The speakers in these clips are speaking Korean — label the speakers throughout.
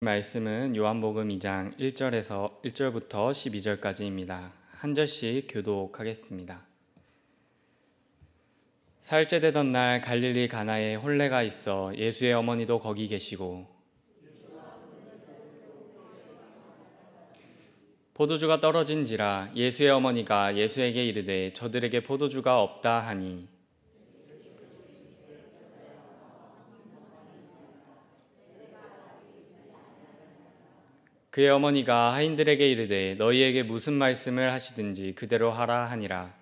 Speaker 1: 말씀은 요한복음 2장 1절부터 12절까지입니다. 한 절씩 교독하겠습니다. 사흘째 되던 날 갈릴리 가나에 혼례가 있어 예수의 어머니도 거기 계시고 포도주가 떨어진지라 예수의 어머니가 예수에게 이르되 저들에게 포도주가 없다 하니 그의 어머니가 하인들에게 이르되 너희에게 무슨 말씀을 하시든지 그대로 하라 하니라.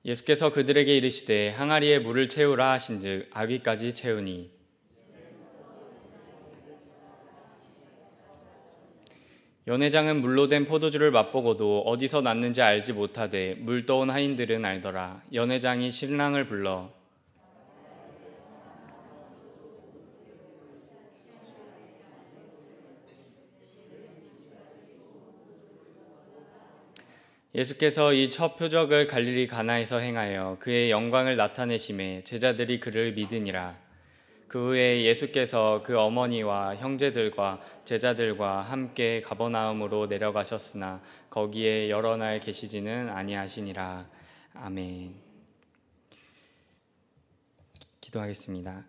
Speaker 1: 예수께서 그들에게 이르시되 항아리에 물을 채우라 하신즉 아귀까지 채우니 연회장은 물로 된 포도주를 맛보고도 어디서 났는지 알지 못하되 물 떠온 하인들은 알더라. 연회장이 신랑을 불러 예수께서 이 첫 표적을 갈릴리 가나에서 행하여 그의 영광을 나타내심에 제자들이 그를 믿으니라. 그 후에 예수께서 그 어머니와 형제들과 제자들과 함께 가버나움으로 내려가셨으나 거기에 여러 날 계시지는 아니하시니라. 아멘. 기도하겠습니다.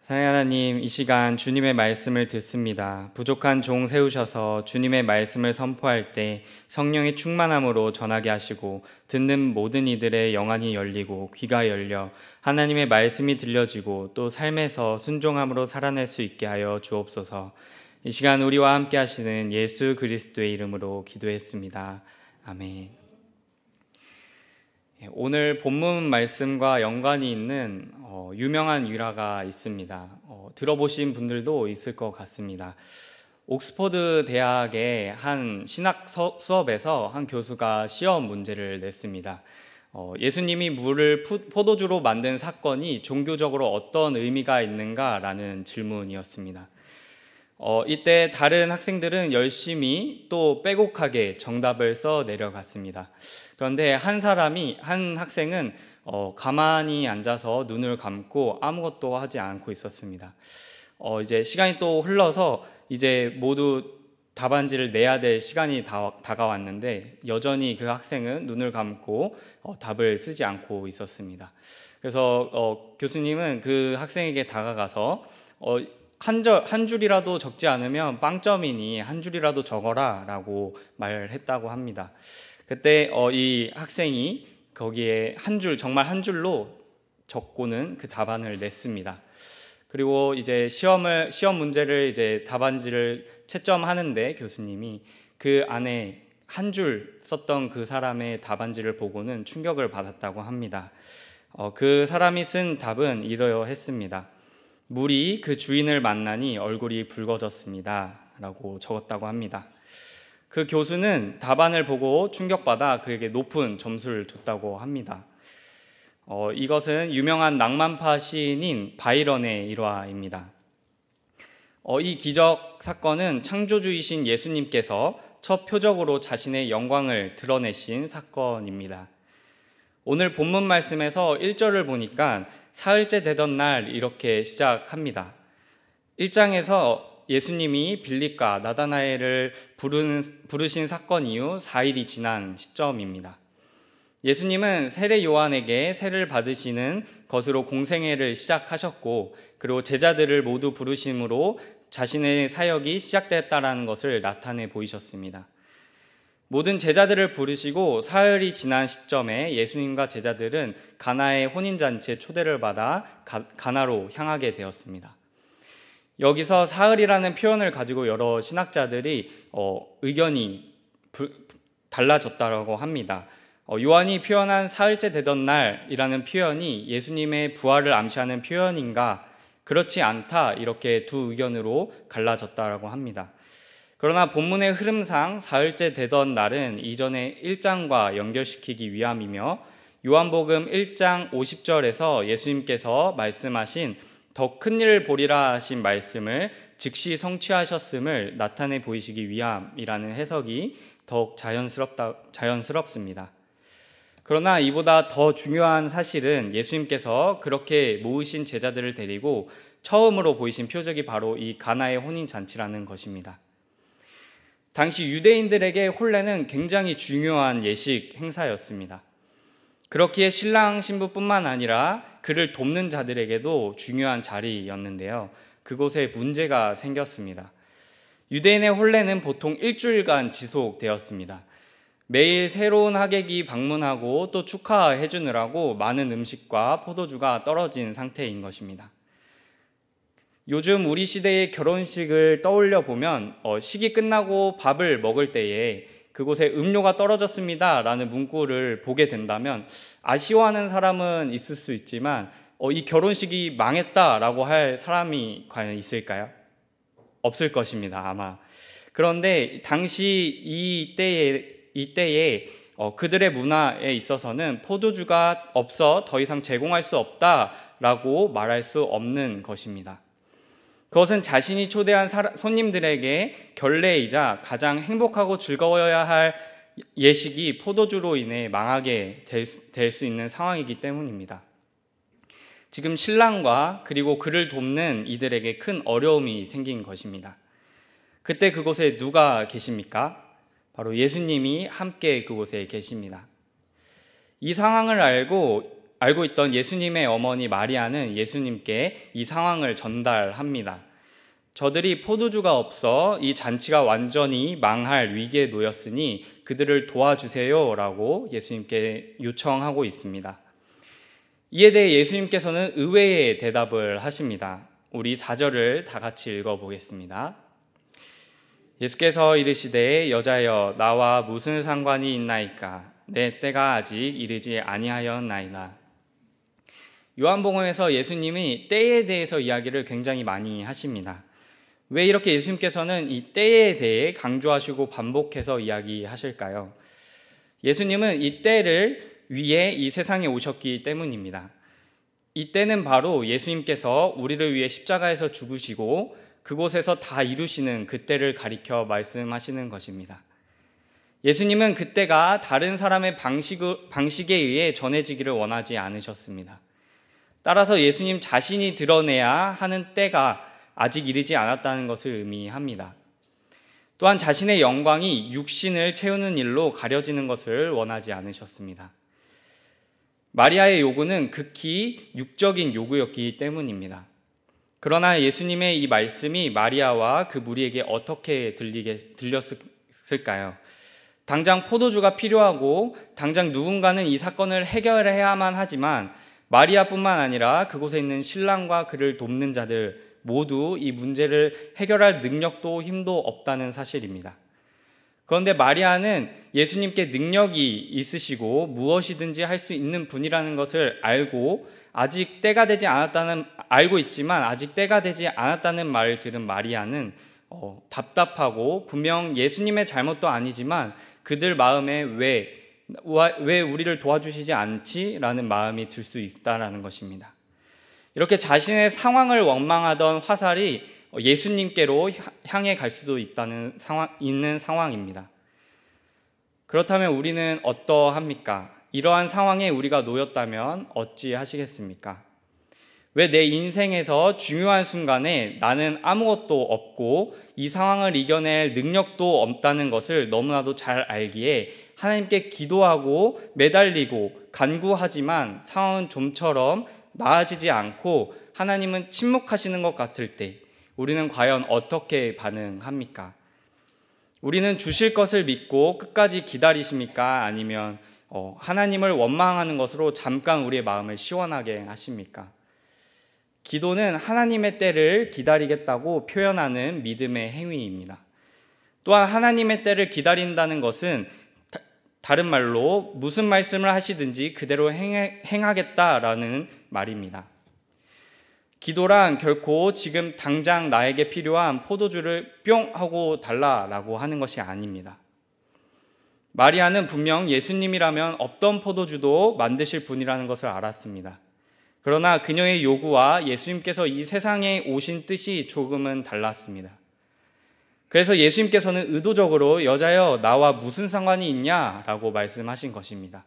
Speaker 1: 사랑하는 하나님, 이 시간 주님의 말씀을 듣습니다. 부족한 종 세우셔서 주님의 말씀을 선포할 때 성령의 충만함으로 전하게 하시고 듣는 모든 이들의 영안이 열리고 귀가 열려 하나님의 말씀이 들려지고 또 삶에서 순종함으로 살아낼 수 있게 하여 주옵소서. 이 시간 우리와 함께 하시는 예수 그리스도의 이름으로 기도했습니다. 아멘. 오늘 본문 말씀과 연관이 있는 유명한 일화가 있습니다. 들어보신 분들도 있을 것 같습니다. 옥스퍼드 대학의 한 신학 수업에서 한 교수가 시험 문제를 냈습니다. 예수님이 물을 포도주로 만든 사건이 종교적으로 어떤 의미가 있는가라는 질문이었습니다. 이때 다른 학생들은 열심히 또 빼곡하게 정답을 써 내려갔습니다. 그런데 한 학생은 가만히 앉아서 눈을 감고 아무것도 하지 않고 있었습니다. 이제 시간이 또 흘러서 이제 모두 답안지를 내야 될 시간이 다가왔는데 여전히 그 학생은 눈을 감고 답을 쓰지 않고 있었습니다. 그래서 교수님은 그 학생에게 다가가서 한 줄이라도 적지 않으면 빵점이니 한 줄이라도 적어라 라고 말했다고 합니다. 그때 이 학생이 거기에 정말 한 줄로 적고는 그 답안을 냈습니다. 그리고 이제 시험 문제를 이제 답안지를 채점하는데 교수님이 그 안에 한 줄 썼던 그 사람의 답안지를 보고는 충격을 받았다고 합니다. 그 사람이 쓴 답은 이러했습니다. 물이 그 주인을 만나니 얼굴이 붉어졌습니다. 라고 적었다고 합니다. 그 교수는 답안을 보고 충격받아 그에게 높은 점수를 줬다고 합니다. 이것은 유명한 낭만파 시인인 바이런의 일화입니다. 이 기적 사건은 창조주이신 예수님께서 첫 표적으로 자신의 영광을 드러내신 사건입니다. 오늘 본문 말씀에서 1절을 보니까 사흘째 되던 날 이렇게 시작합니다. 1장에서 예수님이 빌립과 나다나엘을 부르신 사건 이후 4일이 지난 시점입니다. 예수님은 세례 요한에게 세례를 받으시는 것으로 공생애를 시작하셨고 그리고 제자들을 모두 부르심으로 자신의 사역이 시작됐다는 것을 나타내 보이셨습니다. 모든 제자들을 부르시고 사흘이 지난 시점에 예수님과 제자들은 가나의 혼인잔치에 초대를 받아 가나로 향하게 되었습니다. 여기서 사흘이라는 표현을 가지고 여러 신학자들이 의견이 달라졌다고 합니다. 요한이 표현한 사흘째 되던 날이라는 표현이 예수님의 부활을 암시하는 표현인가 그렇지 않다 이렇게 두 의견으로 갈라졌다고 합니다. 그러나 본문의 흐름상 사흘째 되던 날은 이전의 1장과 연결시키기 위함이며 요한복음 1장 50절에서 예수님께서 말씀하신 더 큰 일을 보리라 하신 말씀을 즉시 성취하셨음을 나타내 보이시기 위함이라는 해석이 더욱 자연스럽습니다. 그러나 이보다 더 중요한 사실은 예수님께서 그렇게 모으신 제자들을 데리고 처음으로 보이신 표적이 바로 이 가나의 혼인잔치라는 것입니다. 당시 유대인들에게 혼례는 굉장히 중요한 예식 행사였습니다. 그렇기에 신랑 신부뿐만 아니라 그를 돕는 자들에게도 중요한 자리였는데요. 그곳에 문제가 생겼습니다. 유대인의 혼례는 보통 일주일간 지속되었습니다. 매일 새로운 하객이 방문하고 또 축하해 주느라고 많은 음식과 포도주가 떨어진 상태인 것입니다. 요즘 우리 시대의 결혼식을 떠올려 보면 식이 끝나고 밥을 먹을 때에 그곳에 음료가 떨어졌습니다 라는 문구를 보게 된다면 아쉬워하는 사람은 있을 수 있지만 이 결혼식이 망했다라고 할 사람이 과연 있을까요? 없을 것입니다, 아마. 그런데 당시 이때에 그들의 문화에 있어서는 포도주가 없어 더 이상 제공할 수 없다라고 말할 수 없는 것입니다. 그것은 자신이 초대한 손님들에게 결례이자 가장 행복하고 즐거워야 할 예식이 포도주로 인해 망하게 될 수 있는 상황이기 때문입니다. 지금 신랑과 그리고 그를 돕는 이들에게 큰 어려움이 생긴 것입니다. 그때 그곳에 누가 계십니까? 바로 예수님이 함께 그곳에 계십니다. 이 상황을 알고 있던 예수님의 어머니 마리아는 예수님께 이 상황을 전달합니다. 저들이 포도주가 없어 이 잔치가 완전히 망할 위기에 놓였으니 그들을 도와주세요 라고 예수님께 요청하고 있습니다. 이에 대해 예수님께서는 의외의 대답을 하십니다. 우리 4절을 다 같이 읽어보겠습니다. 예수께서 이르시되 여자여 나와 무슨 상관이 있나이까 내 때가 아직 이르지 아니하였나이다. 요한복음에서 예수님이 때에 대해서 이야기를 굉장히 많이 하십니다. 왜 이렇게 예수님께서는 이 때에 대해 강조하시고 반복해서 이야기하실까요? 예수님은 이 때를 위해 이 세상에 오셨기 때문입니다. 이 때는 바로 예수님께서 우리를 위해 십자가에서 죽으시고 그곳에서 다 이루시는 그때를 가리켜 말씀하시는 것입니다. 예수님은 그때가 다른 사람의 방식에 의해 전해지기를 원하지 않으셨습니다. 따라서 예수님 자신이 드러내야 하는 때가 아직 이르지 않았다는 것을 의미합니다. 또한 자신의 영광이 육신을 채우는 일로 가려지는 것을 원하지 않으셨습니다. 마리아의 요구는 극히 육적인 요구였기 때문입니다. 그러나 예수님의 이 말씀이 마리아와 그 무리에게 어떻게 들렸을까요? 당장 포도주가 필요하고 당장 누군가는 이 사건을 해결해야만 하지만 마리아뿐만 아니라 그곳에 있는 신랑과 그를 돕는 자들 모두 이 문제를 해결할 능력도 힘도 없다는 사실입니다. 그런데 마리아는 예수님께 능력이 있으시고 무엇이든지 할 수 있는 분이라는 것을 알고 알고 있지만 아직 때가 되지 않았다는 말을 들은 마리아는 답답하고 분명 예수님의 잘못도 아니지만 그들 마음에 왜 우리를 도와주시지 않지? 라는 마음이 들 수 있다는 것입니다. 이렇게 자신의 상황을 원망하던 화살이 예수님께로 향해 갈 수도 있는 상황입니다. 그렇다면 우리는 어떠합니까? 이러한 상황에 우리가 놓였다면 어찌 하시겠습니까? 왜 내 인생에서 중요한 순간에 나는 아무것도 없고 이 상황을 이겨낼 능력도 없다는 것을 너무나도 잘 알기에 하나님께 기도하고 매달리고 간구하지만 상황은 좀처럼 나아지지 않고 하나님은 침묵하시는 것 같을 때 우리는 과연 어떻게 반응합니까? 우리는 주실 것을 믿고 끝까지 기다리십니까? 아니면 하나님을 원망하는 것으로 잠깐 우리의 마음을 시원하게 하십니까? 기도는 하나님의 때를 기다리겠다고 표현하는 믿음의 행위입니다. 또한 하나님의 때를 기다린다는 것은 다른 말로 무슨 말씀을 하시든지 그대로 행하겠다라는 말입니다. 기도란 결코 지금 당장 나에게 필요한 포도주를 뿅 하고 달라라고 하는 것이 아닙니다. 마리아는 분명 예수님이라면 없던 포도주도 만드실 분이라는 것을 알았습니다. 그러나 그녀의 요구와 예수님께서 이 세상에 오신 뜻이 조금은 달랐습니다. 그래서 예수님께서는 의도적으로 여자여 나와 무슨 상관이 있냐라고 말씀하신 것입니다.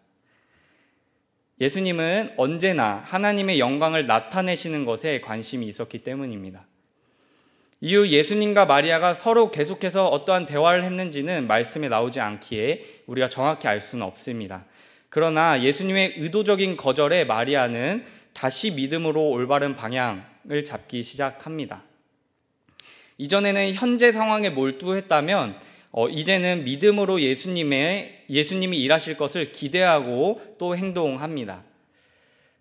Speaker 1: 예수님은 언제나 하나님의 영광을 나타내시는 것에 관심이 있었기 때문입니다. 이후 예수님과 마리아가 서로 계속해서 어떠한 대화를 했는지는 말씀에 나오지 않기에 우리가 정확히 알 수는 없습니다. 그러나 예수님의 의도적인 거절에 마리아는 다시 믿음으로 올바른 방향을 잡기 시작합니다. 이전에는 현재 상황에 몰두했다면 이제는 믿음으로 예수님이 일하실 것을 기대하고 또 행동합니다.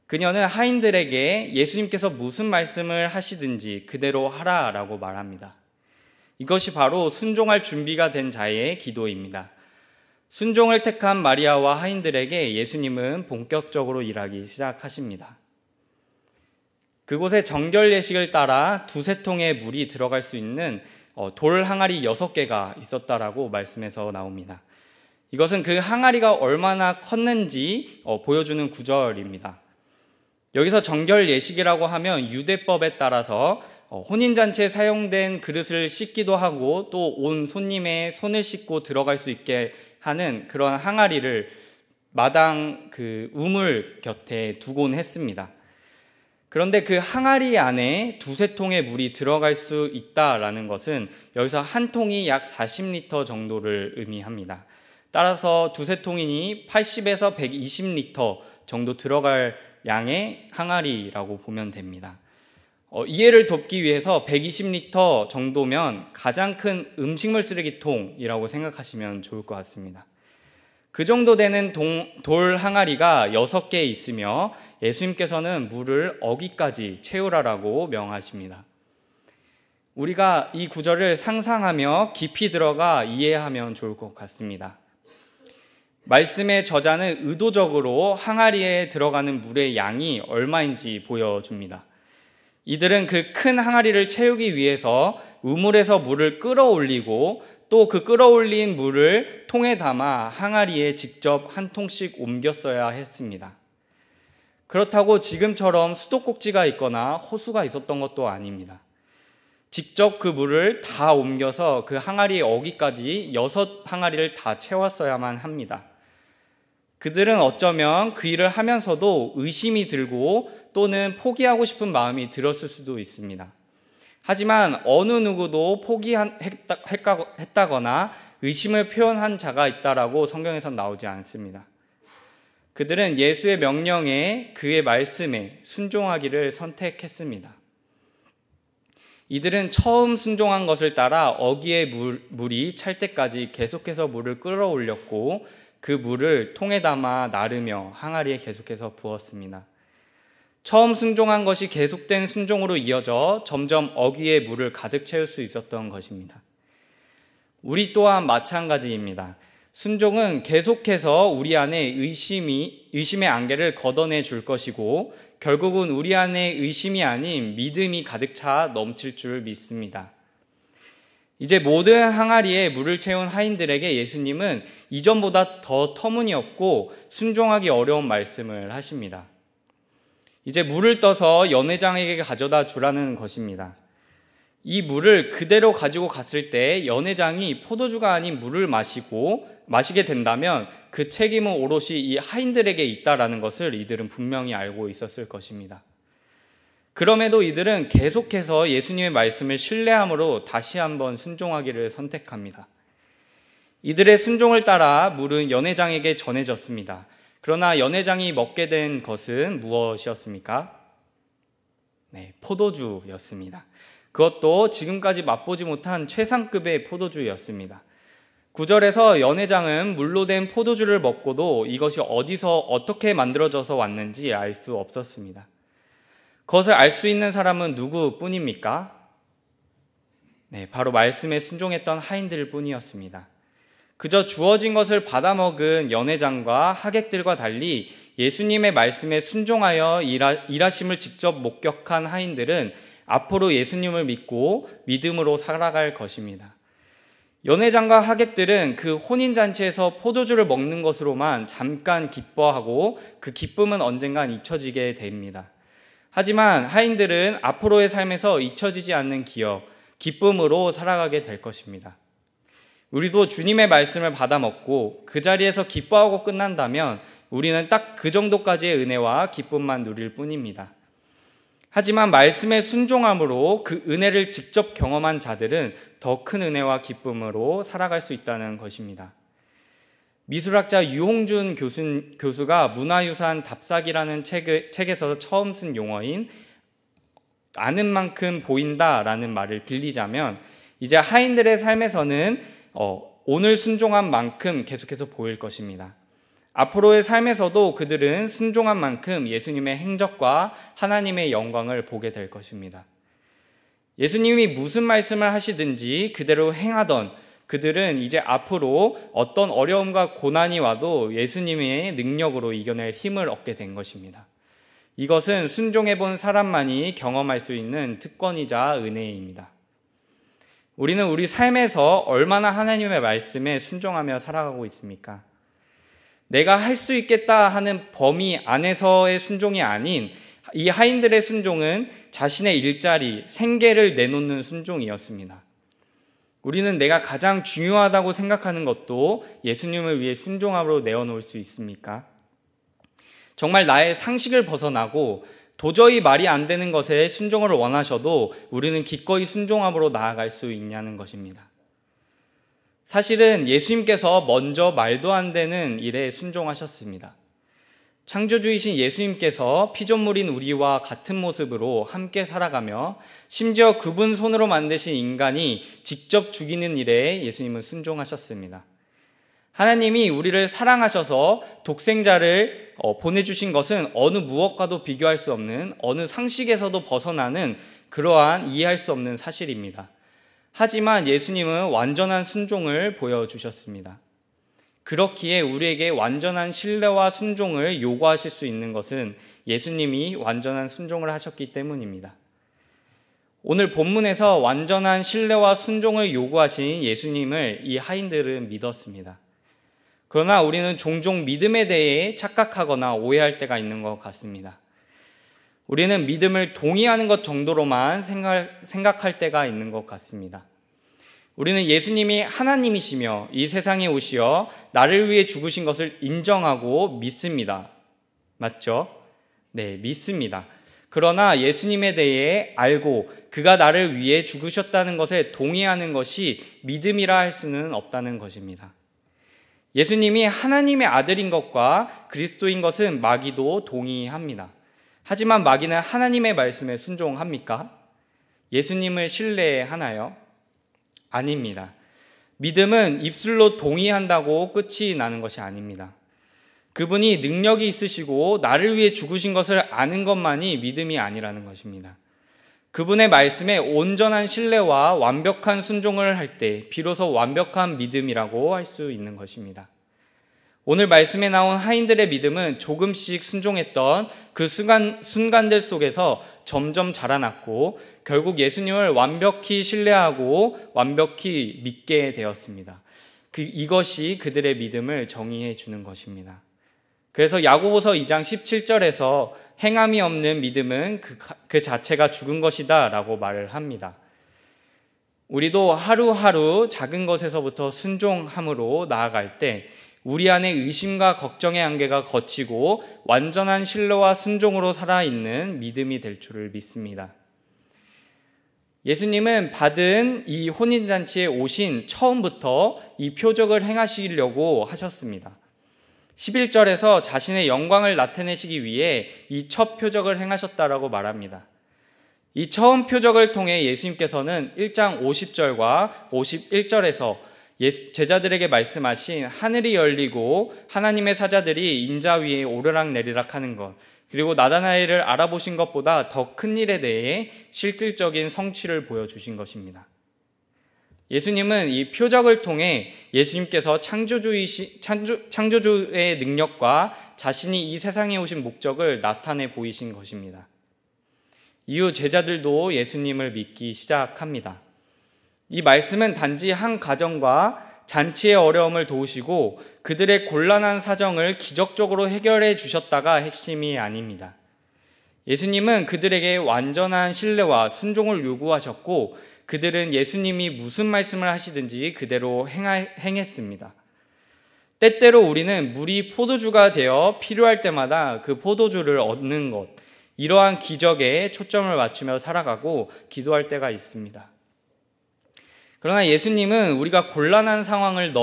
Speaker 1: 그녀는 하인들에게 예수님께서 무슨 말씀을 하시든지 그대로 하라라고 말합니다. 이것이 바로 순종할 준비가 된 자의 기도입니다. 순종을 택한 마리아와 하인들에게 예수님은 본격적으로 일하기 시작하십니다. 그곳에 정결 예식을 따라 두세 통의 물이 들어갈 수 있는 돌 항아리 6개가 있었다라고 말씀에서 나옵니다. 이것은 그 항아리가 얼마나 컸는지 보여주는 구절입니다. 여기서 정결 예식이라고 하면 유대법에 따라서 혼인잔치에 사용된 그릇을 씻기도 하고 또 온 손님의 손을 씻고 들어갈 수 있게 하는 그런 항아리를 마당 그 우물 곁에 두곤 했습니다. 그런데 그 항아리 안에 두세 통의 물이 들어갈 수 있다라는 것은 여기서 한 통이 약 40리터 정도를 의미합니다. 따라서 두세 통이니 80에서 120리터 정도 들어갈 양의 항아리라고 보면 됩니다. 이해를 돕기 위해서 120리터 정도면 가장 큰 음식물 쓰레기통이라고 생각하시면 좋을 것 같습니다. 그 정도 되는 돌 항아리가 6개 있으며 예수님께서는 물을 어기까지 채우라라고 명하십니다. 우리가 이 구절을 상상하며 깊이 들어가 이해하면 좋을 것 같습니다. 말씀의 저자는 의도적으로 항아리에 들어가는 물의 양이 얼마인지 보여줍니다. 이들은 그 큰 항아리를 채우기 위해서 우물에서 물을 끌어올리고 또 그 끌어올린 물을 통에 담아 항아리에 직접 한 통씩 옮겼어야 했습니다. 그렇다고 지금처럼 수도꼭지가 있거나 호수가 있었던 것도 아닙니다. 직접 그 물을 다 옮겨서 그 항아리의 어기까지 6항아리를 다 채웠어야만 합니다. 그들은 어쩌면 그 일을 하면서도 의심이 들고 또는 포기하고 싶은 마음이 들었을 수도 있습니다. 하지만 어느 누구도 포기했다거나 의심을 표현한 자가 있다라고 성경에선 나오지 않습니다. 그들은 예수의 명령에 그의 말씀에 순종하기를 선택했습니다. 이들은 처음 순종한 것을 따라 어기의 물이 찰 때까지 계속해서 물을 끌어올렸고 그 물을 통에 담아 나르며 항아리에 계속해서 부었습니다. 처음 순종한 것이 계속된 순종으로 이어져 점점 어기의 물을 가득 채울 수 있었던 것입니다. 우리 또한 마찬가지입니다. 순종은 계속해서 우리 안에 의심의 안개를 걷어내 줄 것이고 결국은 우리 안에 의심이 아닌 믿음이 가득 차 넘칠 줄 믿습니다. 이제 모든 항아리에 물을 채운 하인들에게 예수님은 이전보다 더 터무니없고 순종하기 어려운 말씀을 하십니다. 이제 물을 떠서 연회장에게 가져다 주라는 것입니다. 이 물을 그대로 가지고 갔을 때 연회장이 포도주가 아닌 물을 마시게 된다면 그 책임은 오롯이 이 하인들에게 있다라는 것을 이들은 분명히 알고 있었을 것입니다. 그럼에도 이들은 계속해서 예수님의 말씀을 신뢰함으로 다시 한번 순종하기를 선택합니다. 이들의 순종을 따라 물은 연회장에게 전해졌습니다. 그러나 연회장이 먹게 된 것은 무엇이었습니까? 네, 포도주였습니다. 그것도 지금까지 맛보지 못한 최상급의 포도주였습니다. 9절에서 연회장은 물로 된 포도주를 먹고도 이것이 어디서 어떻게 만들어져서 왔는지 알 수 없었습니다. 그것을 알 수 있는 사람은 누구뿐입니까? 네, 바로 말씀에 순종했던 하인들 뿐이었습니다. 그저 주어진 것을 받아먹은 연회장과 하객들과 달리 예수님의 말씀에 순종하여 일하심을 직접 목격한 하인들은 앞으로 예수님을 믿고 믿음으로 살아갈 것입니다. 연회장과 하객들은 그 혼인잔치에서 포도주를 먹는 것으로만 잠깐 기뻐하고 그 기쁨은 언젠간 잊혀지게 됩니다. 하지만 하인들은 앞으로의 삶에서 잊혀지지 않는 기쁨으로 살아가게 될 것입니다. 우리도 주님의 말씀을 받아 먹고 그 자리에서 기뻐하고 끝난다면 우리는 딱 그 정도까지의 은혜와 기쁨만 누릴 뿐입니다. 하지만 말씀에 순종함으로 그 은혜를 직접 경험한 자들은 더 큰 은혜와 기쁨으로 살아갈 수 있다는 것입니다. 미술학자 유홍준 교수가 문화유산 답사기라는 책에서 처음 쓴 용어인 아는 만큼 보인다라는 말을 빌리자면, 이제 하인들의 삶에서는 오늘 순종한 만큼 계속해서 보일 것입니다. 앞으로의 삶에서도 그들은 순종한 만큼 예수님의 행적과 하나님의 영광을 보게 될 것입니다. 예수님이 무슨 말씀을 하시든지 그대로 행하던 그들은 이제 앞으로 어떤 어려움과 고난이 와도 예수님의 능력으로 이겨낼 힘을 얻게 된 것입니다. 이것은 순종해 본 사람만이 경험할 수 있는 특권이자 은혜입니다. 우리는 우리 삶에서 얼마나 하나님의 말씀에 순종하며 살아가고 있습니까? 내가 할 수 있겠다 하는 범위 안에서의 순종이 아닌 이 하인들의 순종은 자신의 일자리, 생계를 내놓는 순종이었습니다. 우리는 내가 가장 중요하다고 생각하는 것도 예수님을 위해 순종함으로 내어놓을 수 있습니까? 정말 나의 상식을 벗어나고 도저히 말이 안 되는 것에 순종을 원하셔도 우리는 기꺼이 순종함으로 나아갈 수 있냐는 것입니다. 사실은 예수님께서 먼저 말도 안 되는 일에 순종하셨습니다. 창조주이신 예수님께서 피조물인 우리와 같은 모습으로 함께 살아가며 심지어 그분 손으로 만드신 인간이 직접 죽이는 일에 예수님은 순종하셨습니다. 하나님이 우리를 사랑하셔서 독생자를 보내주신 것은 어느 무엇과도 비교할 수 없는, 어느 상식에서도 벗어나는 그러한 이해할 수 없는 사실입니다. 하지만 예수님은 완전한 순종을 보여주셨습니다. 그렇기에 우리에게 완전한 신뢰와 순종을 요구하실 수 있는 것은 예수님이 완전한 순종을 하셨기 때문입니다. 오늘 본문에서 완전한 신뢰와 순종을 요구하신 예수님을 이 하인들은 믿었습니다. 그러나 우리는 종종 믿음에 대해 착각하거나 오해할 때가 있는 것 같습니다. 우리는 믿음을 동의하는 것 정도로만 생각할 때가 있는 것 같습니다. 우리는 예수님이 하나님이시며 이 세상에 오시어 나를 위해 죽으신 것을 인정하고 믿습니다. 맞죠? 네, 믿습니다. 그러나 예수님에 대해 알고 그가 나를 위해 죽으셨다는 것에 동의하는 것이 믿음이라 할 수는 없다는 것입니다. 예수님이 하나님의 아들인 것과 그리스도인 것은 마귀도 동의합니다. 하지만 마귀는 하나님의 말씀에 순종합니까? 예수님을 신뢰하나요? 아닙니다. 믿음은 입술로 동의한다고 끝이 나는 것이 아닙니다. 그분이 능력이 있으시고 나를 위해 죽으신 것을 아는 것만이 믿음이 아니라는 것입니다. 그분의 말씀에 온전한 신뢰와 완벽한 순종을 할 때 비로소 완벽한 믿음이라고 할 수 있는 것입니다. 오늘 말씀에 나온 하인들의 믿음은 조금씩 순종했던 그 순간들 속에서 점점 자라났고 결국 예수님을 완벽히 신뢰하고 완벽히 믿게 되었습니다. 이것이 그들의 믿음을 정의해 주는 것입니다. 그래서 야고보서 2장 17절에서 행함이 없는 믿음은 그 자체가 죽은 것이다 라고 말을 합니다. 우리도 하루하루 작은 것에서부터 순종함으로 나아갈 때 우리 안에 의심과 걱정의 안개가 걷히고 완전한 신뢰와 순종으로 살아있는 믿음이 될 줄을 믿습니다. 예수님은 받은 이 혼인잔치에 오신 처음부터 이 표적을 행하시려고 하셨습니다. 11절에서 자신의 영광을 나타내시기 위해 이 첫 표적을 행하셨다라고 말합니다. 이 처음 표적을 통해 예수님께서는 1장 50절과 51절에서 제자들에게 말씀하신 하늘이 열리고 하나님의 사자들이 인자 위에 오르락내리락 하는 것, 그리고 나다나엘을 알아보신 것보다 더 큰 일에 대해 실질적인 성취를 보여주신 것입니다. 예수님은 이 표적을 통해 예수님께서 창조주의 능력과 자신이 이 세상에 오신 목적을 나타내 보이신 것입니다. 이후 제자들도 예수님을 믿기 시작합니다. 이 말씀은 단지 한 가정과 잔치의 어려움을 도우시고 그들의 곤란한 사정을 기적적으로 해결해 주셨다가 핵심이 아닙니다. 예수님은 그들에게 완전한 신뢰와 순종을 요구하셨고 그들은 예수님이 무슨 말씀을 하시든지 그대로 행했습니다. 때때로 우리는 물이 포도주가 되어 필요할 때마다 그 포도주를 얻는 것, 이러한 기적에 초점을 맞추며 살아가고 기도할 때가 있습니다. 그러나 예수님은 우리가 곤란한 상황을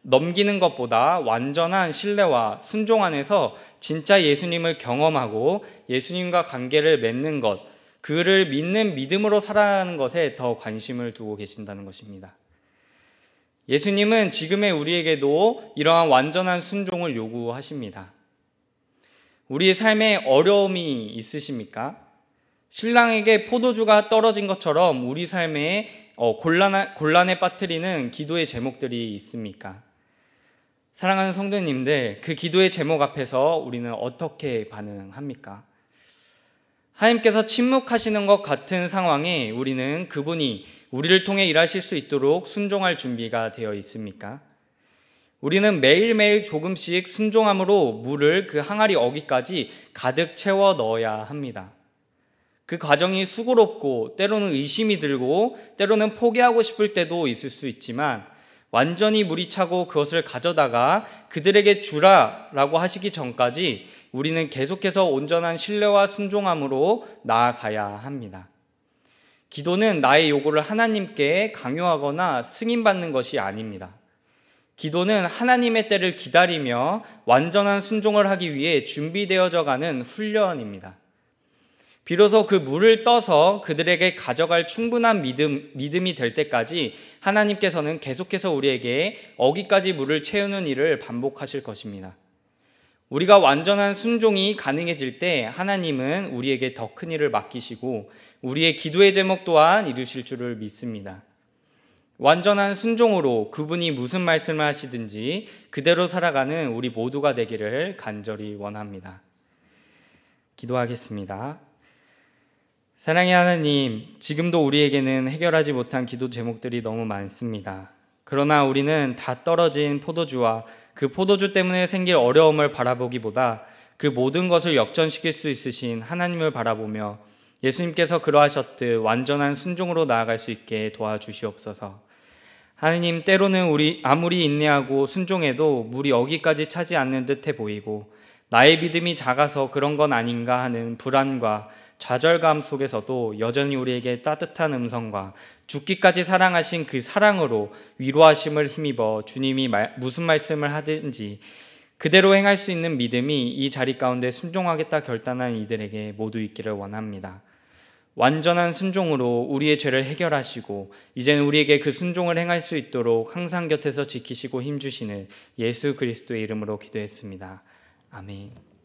Speaker 1: 넘기는 것보다 완전한 신뢰와 순종 안에서 진짜 예수님을 경험하고 예수님과 관계를 맺는 것, 그를 믿는 믿음으로 살아가는 것에 더 관심을 두고 계신다는 것입니다. 예수님은 지금의 우리에게도 이러한 완전한 순종을 요구하십니다. 우리의 삶에 어려움이 있으십니까? 신랑에게 포도주가 떨어진 것처럼 우리 삶에 곤란에 빠뜨리는 기도의 제목들이 있습니까? 사랑하는 성도님들, 그 기도의 제목 앞에서 우리는 어떻게 반응합니까? 하나님께서 침묵하시는 것 같은 상황에 우리는 그분이 우리를 통해 일하실 수 있도록 순종할 준비가 되어 있습니까? 우리는 매일매일 조금씩 순종함으로 물을 그 항아리 어귀까지 가득 채워 넣어야 합니다. 그 과정이 수고롭고 때로는 의심이 들고 때로는 포기하고 싶을 때도 있을 수 있지만 완전히 물이 차고 그것을 가져다가 그들에게 주라라고 하시기 전까지 우리는 계속해서 온전한 신뢰와 순종함으로 나아가야 합니다. 기도는 나의 요구를 하나님께 강요하거나 승인받는 것이 아닙니다. 기도는 하나님의 때를 기다리며 완전한 순종을 하기 위해 준비되어져 가는 훈련입니다. 비로소 그 물을 떠서 그들에게 가져갈 충분한 믿음이 될 때까지 하나님께서는 계속해서 우리에게 어기까지 물을 채우는 일을 반복하실 것입니다. 우리가 완전한 순종이 가능해질 때 하나님은 우리에게 더 큰 일을 맡기시고 우리의 기도의 제목 또한 이루실 줄을 믿습니다. 완전한 순종으로 그분이 무슨 말씀을 하시든지 그대로 살아가는 우리 모두가 되기를 간절히 원합니다. 기도하겠습니다. 사랑의 하나님, 지금도 우리에게는 해결하지 못한 기도 제목들이 너무 많습니다. 그러나 우리는 다 떨어진 포도주와 그 포도주 때문에 생길 어려움을 바라보기보다 그 모든 것을 역전시킬 수 있으신 하나님을 바라보며 예수님께서 그러하셨듯 완전한 순종으로 나아갈 수 있게 도와주시옵소서. 하나님, 때로는 우리 아무리 인내하고 순종해도 물이 어기까지 차지 않는 듯해 보이고 나의 믿음이 작아서 그런 건 아닌가 하는 불안과 좌절감 속에서도 여전히 우리에게 따뜻한 음성과 죽기까지 사랑하신 그 사랑으로 위로하심을 힘입어 주님이 무슨 말씀을 하든지 그대로 행할 수 있는 믿음이 이 자리 가운데 순종하겠다 결단한 이들에게 모두 있기를 원합니다. 완전한 순종으로 우리의 죄를 해결하시고 이제는 우리에게 그 순종을 행할 수 있도록 항상 곁에서 지키시고 힘주시는 예수 그리스도의 이름으로 기도했습니다. 아멘.